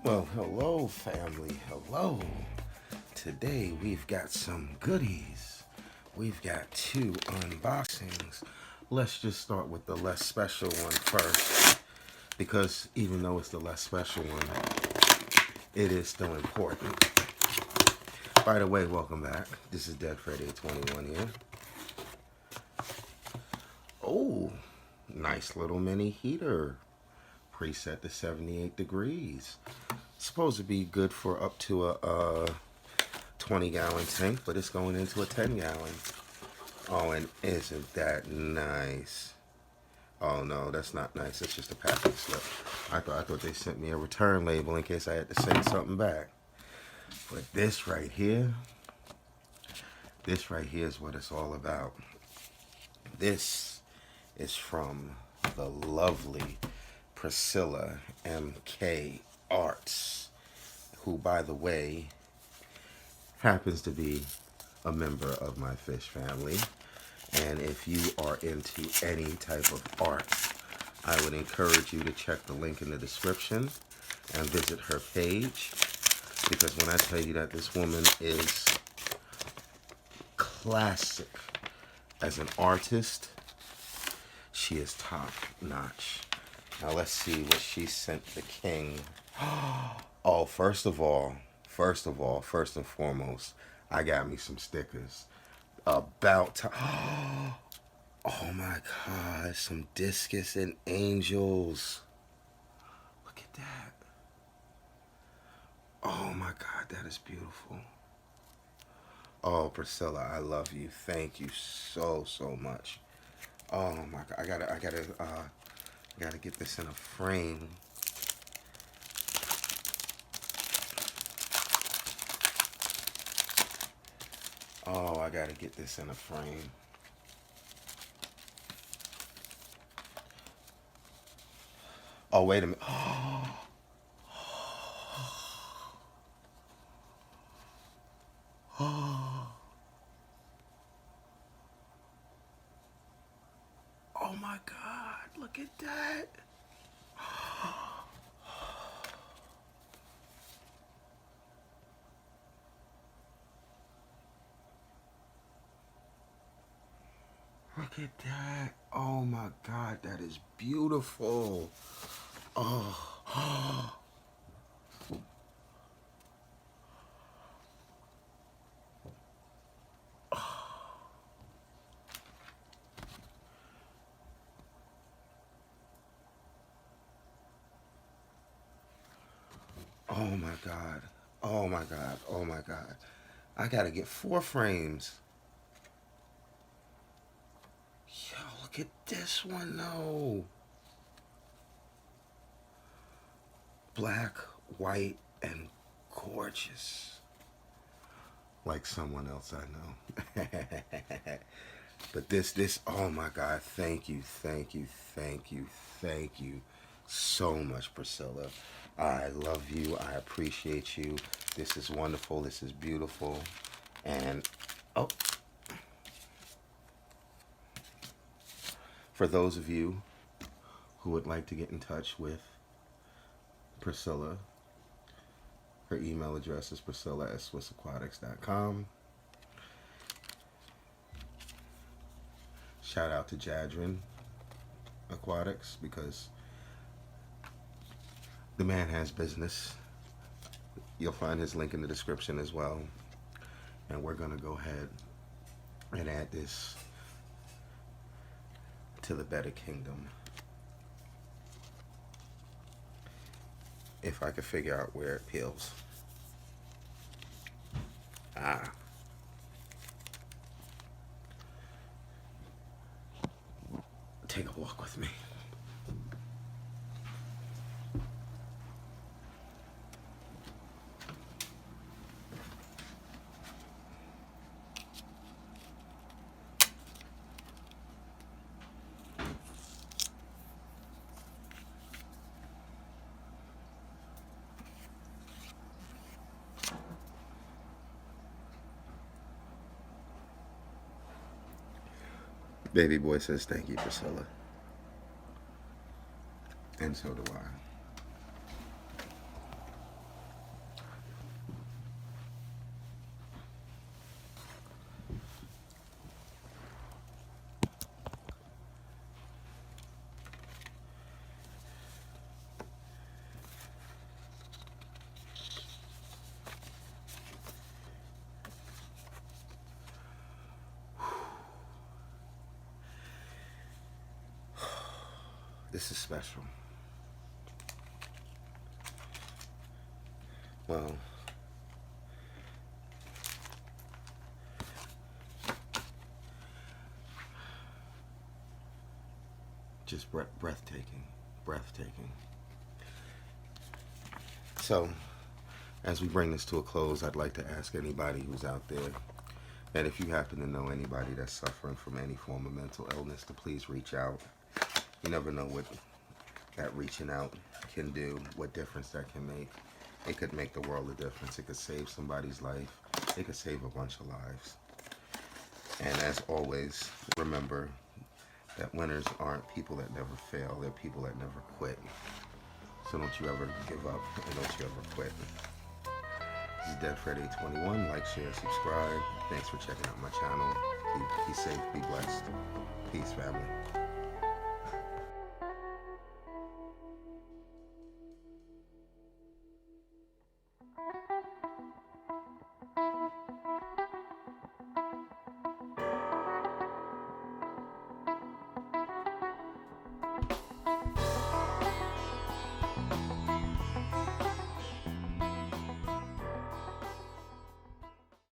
Well, hello, family. Hello. Today we've got some goodies. We've got two unboxings. Let's just start with the less special one first, because even though it's the less special one, it is still important. By the way, welcome back. This is Dead Freddy 21 here. Oh, nice little mini heater. Preset to 78 degrees. Supposed to be good for up to a 20-gallon tank, but it's going into a 10-gallon. Oh, and isn't that nice? Oh no, that's not nice. It's just a packing slip. I thought they sent me a return label in case I had to send something back. But this right here is what it's all about. This is from the lovely Priscilla MK Arts, who, by the way, happens to be a member of my fish family. And if you are into any type of art, I would encourage you to check the link in the description and visit her page, because when I tell you that this woman is classic as an artist, she is top notch. Now let's see what she sent the king. Oh, first and foremost, I got me some stickers. About time. Oh my God, some discus and angels. Look at that. Oh my God, that is beautiful. Oh, Priscilla, I love you. Thank you so much. Oh my God, I gotta get this in a frame. Oh, I gotta get this in a frame. Oh, wait a minute. Oh my God, look at that. Look at that. Oh my God, that is beautiful. Oh. Oh my God. Oh my God. Oh my God. I gotta get 4 frames. Yo, look at this one though. Black, white, and gorgeous. Like someone else I know. But this, oh my God, thank you so much, Priscilla. I love you. I appreciate you. This is wonderful. This is beautiful. And, oh, for those of you who would like to get in touch with Priscilla, her email address is priscilla@swissaquatics.com. Shout out to Jadrin Aquatics, because the man has business. You'll find his link in the description as well. And we're going to go ahead and add this to the better kingdom. If I could figure out where it peels. Take a walk with me. Baby boy says thank you, Priscilla. And so do I. This is special. Well, just breathtaking, breathtaking. So, as we bring this to a close, I'd like to ask anybody who's out there that if you happen to know anybody that's suffering from any form of mental illness, to please reach out. You never know what that reaching out can do, what difference that can make. It could make the world a difference. It could save somebody's life. It could save a bunch of lives. And as always, remember that winners aren't people that never fail. They're people that never quit. So don't you ever give up, and don't you ever quit. This is Dead Fred 821. Like, share, subscribe. Thanks for checking out my channel. Be safe, be blessed. Peace, family.